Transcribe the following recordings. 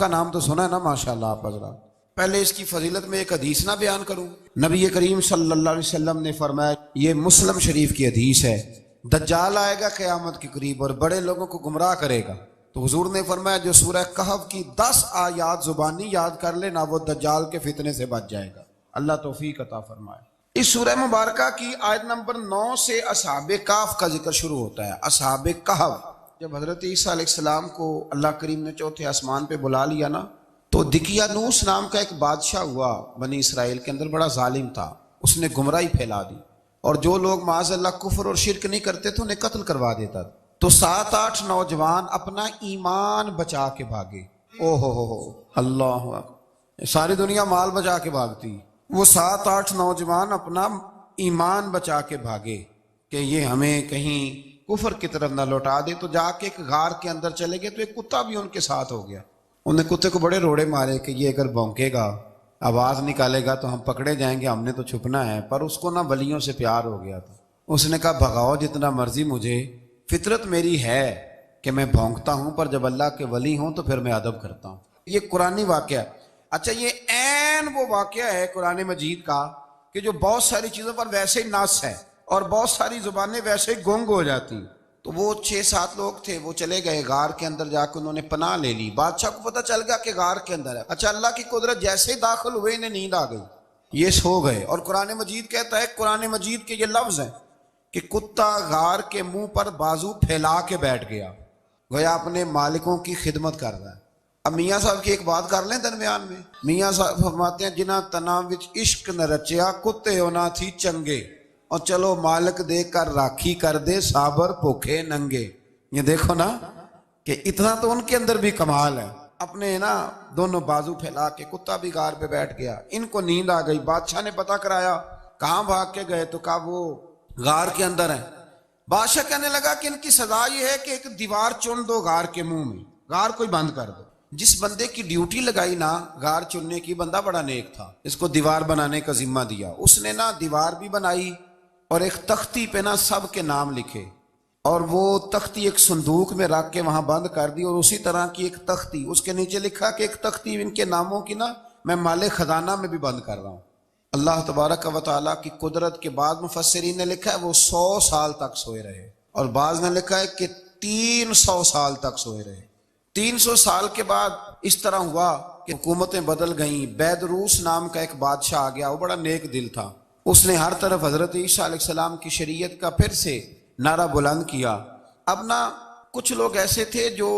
کا نام تو سنا ہے نا ماشاءاللہ آپ حضرات. پہلے اس کی فضیلت میں ایک حدیث نہ بیان کروں. نبی کریم صلی اللہ علیہ وسلم نے فرمایا، یہ مسلم شریف کی حدیث ہے، دجال آئے گا قیامت کے قریب اور بڑے لوگوں کو گمراہ کرے گا. تو حضور نے فرمایا جو سورہ کہف کی 10 آیات زبانی یاد کر لے نا، وہ دجال کے فتنے سے بچ جائے گا. اللہ توفیق عطا فرمائے. اس سورہ مبارکہ کی آیت نمبر 9 سے اصحاب کہف کا ذکر شروع ہوتا ہے. اصحاب کہف، جب حضرت عیسیٰ علیہ السلام کو اللہ کریم نے چوتھے آسمان پہ بلا لیا نا، تو دقیانوس نام کا ایک بادشاہ ہوا بنی اسرائیل کے اندر، بڑا ظالم تھا. اس نے گمراہی پھیلا دی اور جو لوگ معاذ اللہ کفر اور شرک نہیں کرتے تھے انہیں قتل کروا دیتا. تو 7-8 نوجوان اپنا ایمان بچا کے بھاگے. او ہو اللہ اکبر، ساری دنیا مال بچا کے بھاگتی، وہ 7-8 نوجوان اپنا ایمان بچا کے بھاگے کہ یہ ہمیں کہیں کفر کی طرف نہ لوٹا دے. تو جا کے ایک غار کے اندر چلے گئے تو ایک کتا بھی ان کے ساتھ ہو گیا. انہیں کتے کو بڑے روڑے مارے کہ یہ اگر بھونکے گا، آواز نکالے گا تو ہم پکڑے جائیں گے، ہم نے تو چھپنا ہے. پر اس کو نا ولیوں سے پیار ہو گیا تھا. اس نے کہا بھگاؤ جتنا مرضی مجھے، فطرت میری ہے کہ میں بھونکتا ہوں، پر جب اللہ کے ولی ہوں تو پھر میں ادب کرتا ہوں. یہ قرآنی واقعہ ہے. اچھا، یہ عین وہ واقعہ ہے قرآن مجید کا کہ جو بہت ساری چیزوں پر ویسے ہی نص ہے اور بہت ساری زبانیں ویسے ہی گنگ ہو جاتی. تو وہ 6-7 لوگ تھے، وہ چلے گئے غار کے اندر، جا کے انہوں نے پناہ لے لی. بادشاہ کو پتہ چل گیا کہ غار کے اندر ہے. اچھا، اللہ کی قدرت، جیسے ہی داخل ہوئے انہیں نیند آ گئی، یہ سو گئے. اور قرآن مجید کہتا ہے، قرآن مجید کے یہ لفظ ہیں کہ کتا غار کے منہ پر بازو پھیلا کے بیٹھ گیا، گویا اپنے مالکوں کی خدمت کر رہا ہے. اب میاں صاحب کی ایک بات کر لیں درمیان میں. میاں صاحب فرماتے ہیں، جنہ تنا وچ عشق نہ رچیا، کتے ہونا تھی چنگے، اور چلو مالک دے کر راکھی کر دے، صابر بھوکے ننگے. یہ دیکھو نا کہ اتنا تو ان کے اندر بھی کمال ہے. اپنے نا دونوں بازو پھیلا کے، کتا بھی غار پہ بیٹھ گیا. ان کو نیند آ گئی. بادشاہ نے پتہ کرایا کہاں بھاگ کے گئے، تو کہا وہ غار کے اندر ہیں. بادشاہ کہنے لگا کہ ان کی سزا یہ ہے کہ ایک دیوار چن دو غار کے منہ میں، غار کوئی بند کر دو. جس بندے کی ڈیوٹی لگائی نا غار چننے کی، بندہ بڑا نیک تھا، اس کو دیوار بنانے کا ذمہ دیا. اس نے نا دیوار بھی بنائی اور ایک تختی پہ نا سب کے نام لکھے، اور وہ تختی ایک صندوق میں رکھ کے وہاں بند کر دی. اور اسی طرح کی ایک تختی اس کے نیچے لکھا کہ ایک تختی ان کے ناموں کی نا میں مال خزانہ میں بھی بند کر رہا ہوں. اللہ تبارک و تعالیٰ کی قدرت کے بعد مفسرین نے لکھا ہے وہ 100 سال تک سوئے رہے، اور بعض نے لکھا ہے کہ 300 سال تک سوئے رہے. 300 سال کے بعد اس طرح ہوا کہ حکومتیں بدل گئیں. بیدروس نام کا ایک بادشاہ آ گیا، وہ بڑا نیک دل تھا. اس نے ہر طرف حضرت عیسیٰ علیہ السلام کی شریعت کا پھر سے نعرہ بلند کیا. اب نا کچھ لوگ ایسے تھے جو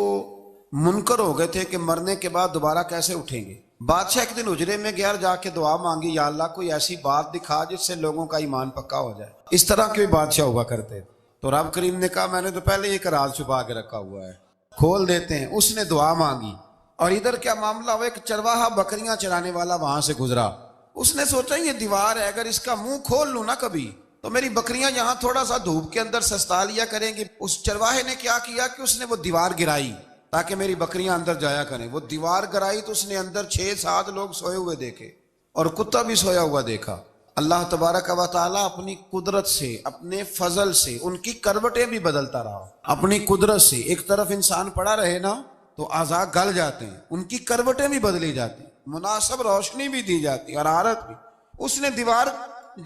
منکر ہو گئے تھے کہ مرنے کے بعد دوبارہ کیسے اٹھیں گے. بادشاہ ایک دن حجرے میں گیا، جا کے دعا مانگی، یا اللہ کوئی ایسی بات دکھا جس سے لوگوں کا ایمان پکا ہو جائے. اس طرح کے بھی بادشاہ ہوا کرتے. تو رب کریم نے کہا میں نے تو پہلے ایک راز چھپا کے رکھا ہوا ہے، کھول دیتے ہیں. اس نے دعا مانگی اور ادھر کیا معاملہ ہوا، ایک چرواہا بکریاں چرانے والا وہاں سے گزرا. اس نے سوچا یہ دیوار ہے، اگر اس کا منہ کھول لوں نا کبھی تو میری بکریاں یہاں تھوڑا سا دھوپ کے اندر سستا لیا کریں گی. اس چرواہے نے کیا کیا کہ اس نے وہ دیوار گرائی تاکہ میری بکریاں اندر جایا کریں. وہ دیوار گرائی تو اس نے اندر 6-7 لوگ سوئے ہوئے دیکھے اور کتا بھی سویا ہوا دیکھا. اللہ تبارک و تعالیٰ اپنی قدرت سے، اپنے فضل سے ان کی کروٹیں بھی بدلتا رہا. اپنی قدرت سے ایک طرف انسان پڑا رہے نا تو اعضاء گل جاتے ہیں، ان کی کروٹیں بھی بدلی جاتی، مناسب روشنی بھی دی جاتی اور حرارت بھی. اس نے دیوار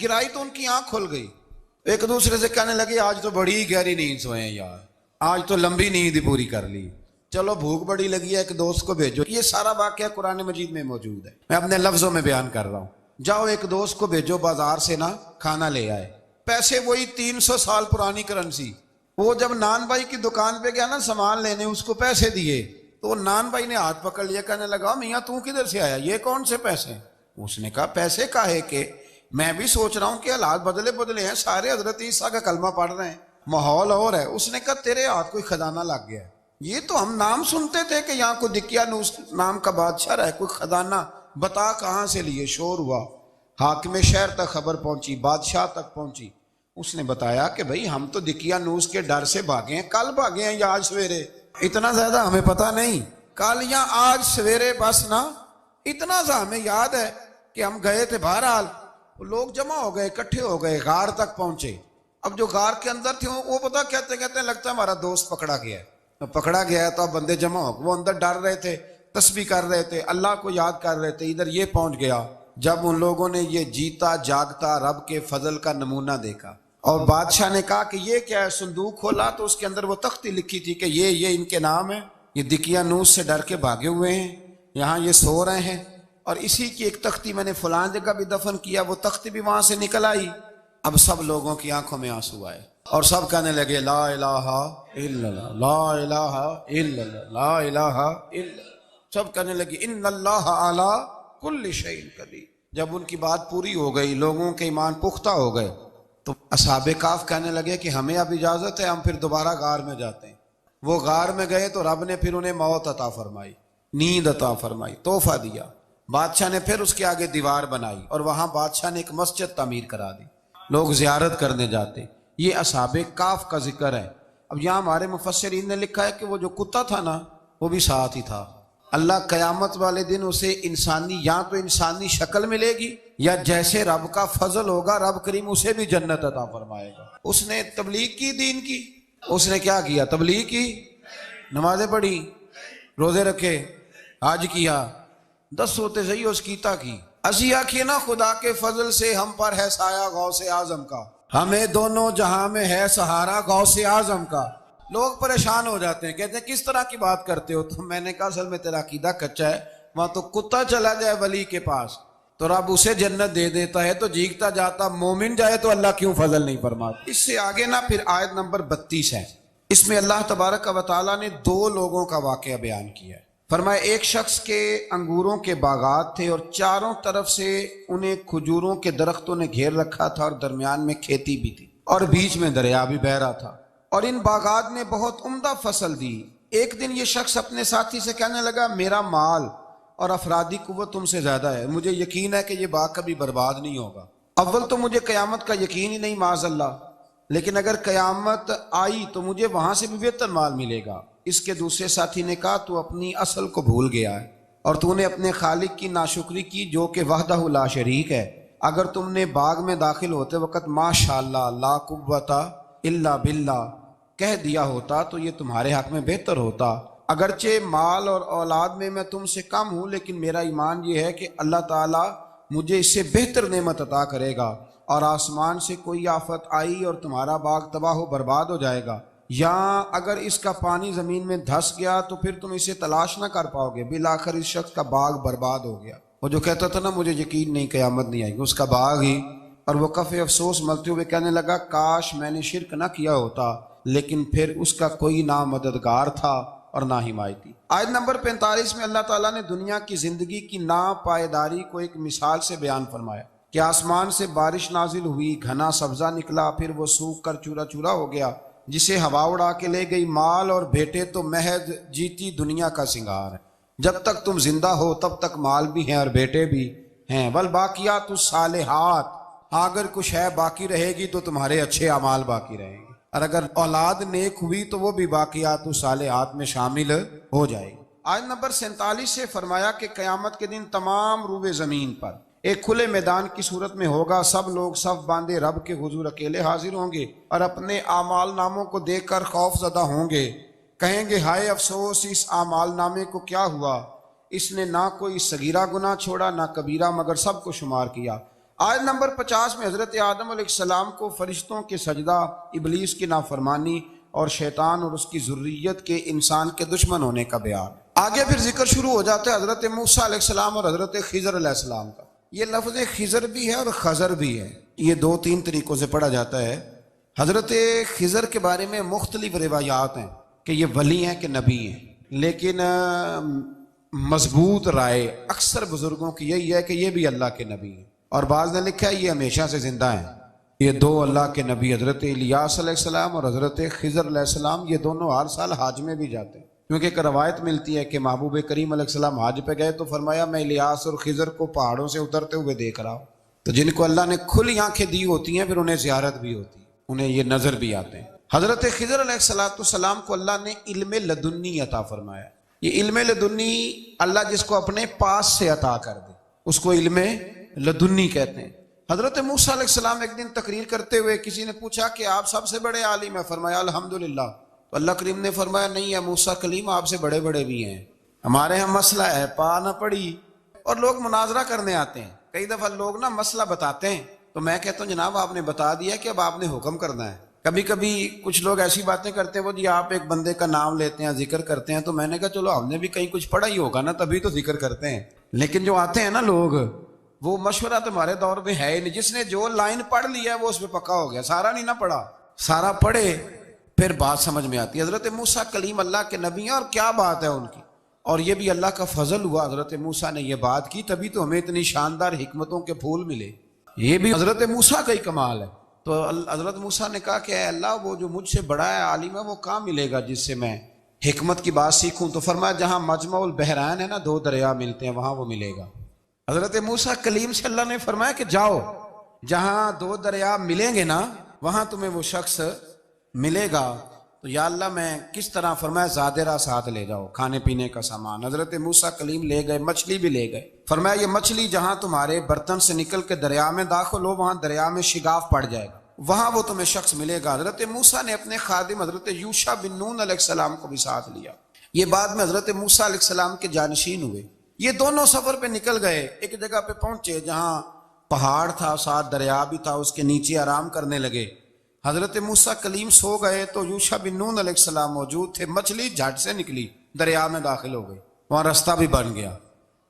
گرائی تو ان کی آنکھ کھل گئی. ایک دوسرے سے کہنے لگے آج تو بڑی گہری نیند سوئے ہیں یار، آج تو لمبی نیند پوری کر لی، چلو بھوک بڑی لگی ہے ایک دوست کو بھیجو. یہ سارا واقعہ قرآن مجید میں موجود ہے، میں اپنے لفظوں میں بیان کر رہا ہوں. جاؤ ایک دوست کو بھیجو بازار سے نا کھانا لے آئے. پیسے وہی 300 سال پرانی کرنسی. وہ جب نان بھائی کی دکان پہ گیا نا سامان لینے، اس کو پیسے دیے تو نان بھائی نے ہاتھ پکڑ لیا، کہنے لگا میاں تو کدھر سے آیا، یہ کون سے پیسے؟ اس نے کہا پیسے کاہے کہ میں بھی سوچ رہا ہوں کہ حالات بدلے ہیں، سارے حضرت عیسیٰ کا کلمہ پڑھ رہے ہیں، ماحول اور ہے. اس نے کہا تیرے ہاتھ کوئی خزانہ لگ گیا ہے. یہ تو ہم نام سنتے تھے کہ یہاں کوئی دقیانوس نام کا بادشاہ رہے، کوئی خزانہ، بتا کہاں سے لیے. شور ہوا، حاکم شہر تک خبر پہنچی، بادشاہ تک پہنچی. اس نے بتایا کہ بھئی ہم تو دقیانوس کے ڈر سے بھاگے ہیں، کل بھاگے ہیں یا آج سویرے، اتنا زیادہ ہمیں پتہ نہیں، کل یا آج سویرے بس نا. اتنا سا ہمیں یاد ہے کہ ہم گئے تھے. بہرحال لوگ جمع ہو گئے، اکٹھے ہو گئے، غار تک پہنچے. اب جو غار کے اندر تھے وہ پتہ کہتے لگتا ہے ہمارا دوست پکڑا گیا ہے. پکڑا گیا ہے تو اب بندے جمع ہو، وہ اندر ڈر رہے تھے، تسبیح کر رہے تھے، اللہ کو یاد کر رہے تھے، ادھر یہ پہنچ گیا جب ان لوگوں نے یہ جیتا جاگتا رب کے فضل کا نمونہ دیکھا، اور بادشاہ نے کہا کہ یہ کیا ہے؟ صندوق کھولا تو اس کے اندر وہ تختی لکھی تھی کہ یہ ان کے نام ہے، یہ دقیانوس سے ڈر کے بھاگے ہوئے ہیں، یہاں یہ سو رہے ہیں، اور اسی کی ایک تختی میں نے فلاں جگہ بھی دفن کیا، وہ تختی بھی وہاں سے نکل آئی۔ اب سب لوگوں کی آنکھوں میں آنسو آئے اور سب کہنے لگے لا الہ الا اللہ، لا الہ الا اللہ، لا الہ الا اللہ، سب کہنے لگے ان اللہ علی کل شیء قدیر۔ جب ان کی بات پوری ہو گئی، لوگوں کے ایمان پختہ ہو گئے، تو اصحاب کہف کہنے لگے کہ ہمیں اب اجازت ہے، ہم پھر دوبارہ غار میں جاتے ہیں۔ وہ غار میں گئے تو رب نے پھر انہیں موت عطا فرمائی، نیند عطا فرمائی، تحفہ دیا۔ بادشاہ نے پھر اس کے آگے دیوار بنائی اور وہاں بادشاہ نے ایک مسجد تعمیر کرا دی، لوگ زیارت کرنے جاتے۔ یہ اصحاب کہف کا ذکر ہے۔ اب یہاں ہمارے مفسرین نے لکھا ہے کہ وہ جو کتا تھا نا وہ بھی ساتھ ہی تھا۔ اللہ قیامت والے دن اسے انسانی، یا تو انسانی شکل ملے گی، یا جیسے رب کا فضل ہوگا رب کریم اسے بھی جنت عطا فرمائے گا۔ اس نے تبلیغ کی دین کی، اس نے کیا کیا؟ تبلیغ کی، نمازیں پڑھی، روزے رکھے، حج کیا، 10 ہوتے صحیح اس کیتا کی۔ اسی آکھیے نا خدا کے فضل سے ہم پر ہے سایہ غوث اعظم کا، ہمیں دونوں جہاں میں ہے سہارا غوث اعظم کا۔ لوگ پریشان ہو جاتے ہیں، کہتے ہیں کس طرح کی بات کرتے ہو؟ تو میں نے کہا اصل میں تیرا عقیدہ کچا ہے۔ وہاں تو کتا چلا جائے ولی کے پاس تو رب اسے جنت دے دیتا ہے، تو جیگتا جاتا مومن جائے تو اللہ کیوں فضل نہیں فرماتا؟ اس سے آگے نا پھر آیت نمبر 32 ہے، اس میں اللہ تبارک و تعالیٰ نے 2 لوگوں کا واقعہ بیان کیا ہے۔ فرمایا ایک شخص کے انگوروں کے باغات تھے اور چاروں طرف سے انہیں کھجوروں کے درختوں نے گھیر رکھا تھا، اور درمیان میں کھیتی بھی تھی اور بیچ میں دریا بھی بہہ رہا تھا، اور ان باغات نے بہت عمدہ فصل دی۔ ایک دن یہ شخص اپنے ساتھی سے کہنے لگا میرا مال اور افرادی قوت تم سے زیادہ ہے، مجھے یقین ہے کہ یہ باغ کبھی برباد نہیں ہوگا۔ اول تو مجھے قیامت کا یقین ہی نہیں معاذ اللہ، لیکن اگر قیامت آئی تو مجھے وہاں سے بھی بہتر مال ملے گا۔ اس کے دوسرے ساتھی نے کہا تو اپنی اصل کو بھول گیا ہے اور تو نے اپنے خالق کی ناشکری کی جو کہ وحدہ لا شریک ہے۔ اگر تم نے باغ میں داخل ہوتے وقت ماشاءاللہ لا قوت الا باللہ کہہ دیا ہوتا تو یہ تمہارے حق میں بہتر ہوتا۔ اگرچہ مال اور اولاد میں تم سے کم ہوں، لیکن میرا ایمان یہ ہے کہ اللہ تعالیٰ مجھے اس سے بہتر نعمت عطا کرے گا، اور آسمان سے کوئی آفت آئی اور تمہارا باغ تباہ و برباد ہو جائے گا، یا اگر اس کا پانی زمین میں دھس گیا تو پھر تم اسے تلاش نہ کر پاؤ گے۔ بالآخر اس شخص کا باغ برباد ہو گیا۔ وہ جو کہتا تھا نا مجھے یقین نہیں قیامت نہیں آئے گی، اس کا باغ ہی، اور وہ کف افسوس ملتے ہوئے کہنے لگا کاش میں نے شرک نہ کیا ہوتا، لیکن پھر اس کا کوئی نہ مددگار تھا اور نہ حمایتی۔ آیت نمبر 45 میں اللہ تعالیٰ نے دنیا کی زندگی کی ناپائیداری کو ایک مثال سے بیان فرمایا کہ آسمان سے بارش نازل ہوئی، گھنا سبزہ نکلا، پھر وہ سوکھ کر چورا چورا ہو گیا، جسے ہوا اڑا کے لے گئی۔ مال اور بیٹے تو محض جیتی دنیا کا سنگار ہے، جب تک تم زندہ ہو تب تک مال بھی ہیں اور بیٹے بھی ہیں۔ والباقیات الصالحات، اگر کچھ ہے باقی رہے گی تو تمہارے اچھے اعمال باقی رہیں گے، اور اگر اولاد نیک ہوئی تو وہ بھی باقیات الصالحات میں شامل ہو جائے گی۔ آیت نمبر 47 سے فرمایا کہ قیامت کے دن تمام روئے زمین پر ایک کھلے میدان کی صورت میں ہوگا، سب لوگ صف باندھے رب کے حضور اکیلے حاضر ہوں گے اور اپنے اعمال ناموں کو دیکھ کر خوف زدہ ہوں گے، کہیں گے ہائے افسوس اس اعمال نامے کو کیا ہوا، اس نے نہ کوئی صغیرہ گناہ چھوڑا نہ کبیرہ، مگر سب کو شمار کیا۔ آیت نمبر 50 میں حضرت آدم علیہ السلام کو فرشتوں کے سجدہ، ابلیس کی نافرمانی اور شیطان اور اس کی ذریت کے انسان کے دشمن ہونے کا بیان۔ آگے پھر ذکر شروع ہو جاتا ہے حضرت موسیٰ علیہ السلام اور حضرت خضر علیہ السلام کا۔ یہ لفظ خضر بھی ہے اور خضر بھی ہے، یہ 2-3 طریقوں سے پڑھا جاتا ہے۔ حضرت خضر کے بارے میں مختلف روایات ہیں کہ یہ ولی ہیں کہ نبی ہیں، لیکن مضبوط رائے اکثر بزرگوں کی یہی ہے کہ یہ بھی اللہ کے نبی ہیں، اور بعض نے لکھا ہے یہ ہمیشہ سے زندہ ہیں۔ یہ 2 اللہ کے نبی حضرت الیاس علیہ السلام اور حضرت خضر علیہ السلام، یہ دونوں ہر سال حج میں بھی جاتے ہیں، کیونکہ ایک روایت ملتی ہے کہ محبوب کریم علیہ السلام حج پہ گئے تو فرمایا میں الیاس اور خضر کو پہاڑوں سے اترتے ہوئے دیکھ رہا ہوں۔ تو جن کو اللہ نے کھلی آنکھیں دی ہوتی ہیں پھر انہیں زیارت بھی ہوتی ہے، انہیں یہ نظر بھی آتے ہیں۔ حضرت خضر علیہ السلام کو اللہ نے علم لدنی عطا فرمایا۔ یہ علم لدنی اللہ جس کو اپنے پاس سے عطا کر دے اس کو علم لدنی کہتے ہیں۔ حضرت موسیٰ علیہ السلام ایک دن تقریر کرتے ہوئے کسی نے پوچھا کہ آپ سب سے بڑے عالم ہیں، فرمایا الحمدللہ۔ تو اللہ کریم نے فرمایا نہیں ہے موسیٰ کلیم آپ سے بڑے بڑے بھی ہیں، ہمارے یہاں مسئلہ ہے پا نہ پڑی، اور لوگ مناظرہ کرنے آتے ہیں. کئی دفعہ لوگ نا مسئلہ بتاتے ہیں تو میں کہتا ہوں جناب آپ نے بتا دیا کہ اب آپ نے حکم کرنا ہے. کبھی کبھی کچھ لوگ ایسی باتیں کرتے ہیں وہ جی آپ ایک بندے کا نام لیتے ہیں ذکر کرتے ہیں، تو میں نے کہا چلو ہم نے بھی کہیں کچھ پڑھا ہی ہوگا نا تبھی تو ذکر کرتے ہیں. لیکن جو آتے ہیں نا لوگ وہ مشورہ تمہارے دور میں ہے ہی نہیں. جس نے جو لائن پڑھ لیا ہے وہ اس پہ پکا ہو گیا، سارا نہیں نہ پڑھا. سارا پڑھے پھر بات سمجھ میں آتی ہے. حضرت موسیٰ کلیم اللہ کے نبی ہیں، اور کیا بات ہے ان کی. اور یہ بھی اللہ کا فضل ہوا، حضرت موسیٰ نے یہ بات کی تبھی تو ہمیں اتنی شاندار حکمتوں کے پھول ملے. یہ بھی حضرت موسیٰ کا ہی کمال ہے. تو حضرت موسیٰ نے کہا کہ اے اللہ وہ جو مجھ سے بڑا ہے عالم ہے وہ کہاں ملے گا جس سے میں حکمت کی بات سیکھوں. تو فرمایا جہاں مجمع البحرین ہے نا، دو دریا ملتے ہیں، وہاں وہ ملے گا. حضرت موسیٰ کلیم سے اللہ نے فرمایا کہ جاؤ جہاں دو دریا ملیں گے نا وہاں تمہیں وہ شخص ملے گا. تو یا اللہ میں کس طرح؟ فرمایا زادرہ ساتھ لے جاؤ، کھانے پینے کا سامان. حضرت موسیٰ کلیم لے گئے، مچھلی بھی لے گئے. فرمایا یہ مچھلی جہاں تمہارے برتن سے نکل کے دریا میں داخل ہو وہاں دریا میں شگاف پڑ جائے گا، وہاں وہ تمہیں شخص ملے گا. حضرت موسیٰ نے اپنے خادم حضرت یوشع بن نون علیہ السلام کو بھی ساتھ لیا. یہ بعد میں حضرت موسیٰ علیہ السلام کے جانشین ہوئے. یہ دونوں سفر پہ نکل گئے، ایک جگہ پہ پہنچے جہاں پہاڑ تھا، ساتھ دریا بھی تھا، اس کے نیچے آرام کرنے لگے. حضرت موسیٰ کلیم سو گئے تو یوشع بن نون علیہ السلام موجود تھے. مچھلی جھٹ سے نکلی، دریا میں داخل ہو گئی، وہاں راستہ بھی بن گیا.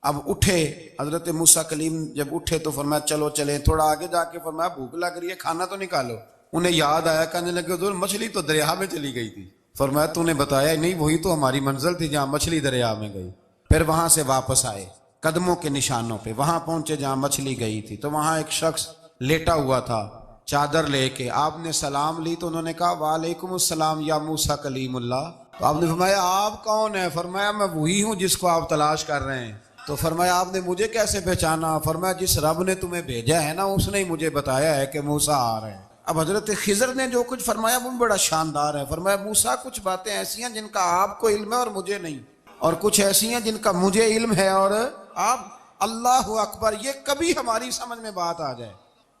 اب اٹھے حضرت موسیٰ کلیم، جب اٹھے تو فرمایا چلو چلیں. تھوڑا آگے جا کے فرمایا بھوک لگ رہی ہے، کھانا تو نکالو. انہیں یاد آیا، کہنے لگے حضور مچھلی تو دریا میں چلی گئی تھی. فرمایا تو نے بتایا نہیں، وہی تو ہماری منزل تھی جہاں مچھلی دریا میں گئی. پھر وہاں سے واپس آئے قدموں کے نشانوں پہ، وہاں پہنچے جہاں مچھلی گئی تھی. تو وہاں ایک شخص لیٹا ہوا تھا چادر لے کے. آپ نے سلام لی تو انہوں نے کہا وعلیکم السلام یا موسیٰ کلیم اللہ. تو آپ نے فرمایا آپ کون ہیں؟ فرمایا میں وہی ہوں جس کو آپ تلاش کر رہے ہیں. تو فرمایا آپ نے مجھے کیسے پہچانا؟ فرمایا جس رب نے تمہیں بھیجا ہے نا اس نے ہی مجھے بتایا ہے کہ موسیٰ آ رہے ہیں. اب حضرت خضر نے جو کچھ فرمایا وہ بڑا شاندار ہے. فرمایا موسیٰ کچھ باتیں ایسی ہیں جن کا آپ کو علم ہے اور مجھے نہیں، اور کچھ ایسی ہیں جن کا مجھے علم ہے اور آپ. اللہ اکبر! یہ کبھی ہماری سمجھ میں بات آ جائے،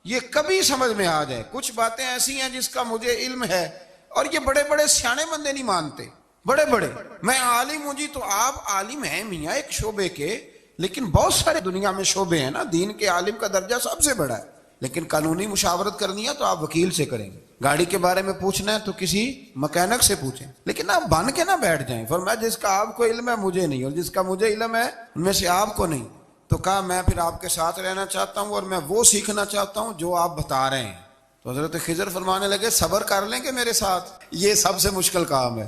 یہ کبھی سمجھ میں آ جائے. کچھ باتیں ایسی ہیں جس کا مجھے علم ہے، اور یہ بڑے بڑے سیانے بندے نہیں مانتے. بڑے بڑے میں عالم ہوں جی، تو آپ عالم ہیں میاں ایک شعبے کے، لیکن بہت سارے دنیا میں شعبے ہیں نا. دین کے عالم کا درجہ سب سے بڑا ہے، لیکن قانونی مشاورت کرنی ہے تو آپ وکیل سے کریں گے. گاڑی کے بارے میں پوچھنا ہے تو کسی مکینک سے پوچھیں، لیکن آپ بن کے نہ بیٹھ جائیں. فرمایا جس کا آپ کو علم ہے مجھے نہیں، اور جس کا مجھے علم ہے ان میں سے آپ کو نہیں. تو کہا میں پھر آپ کے ساتھ رہنا چاہتا ہوں اور میں وہ سیکھنا چاہتا ہوں جو آپ بتا رہے ہیں. تو حضرت خضر فرمانے لگے صبر کر لیں کہ میرے ساتھ، یہ سب سے مشکل کام ہے.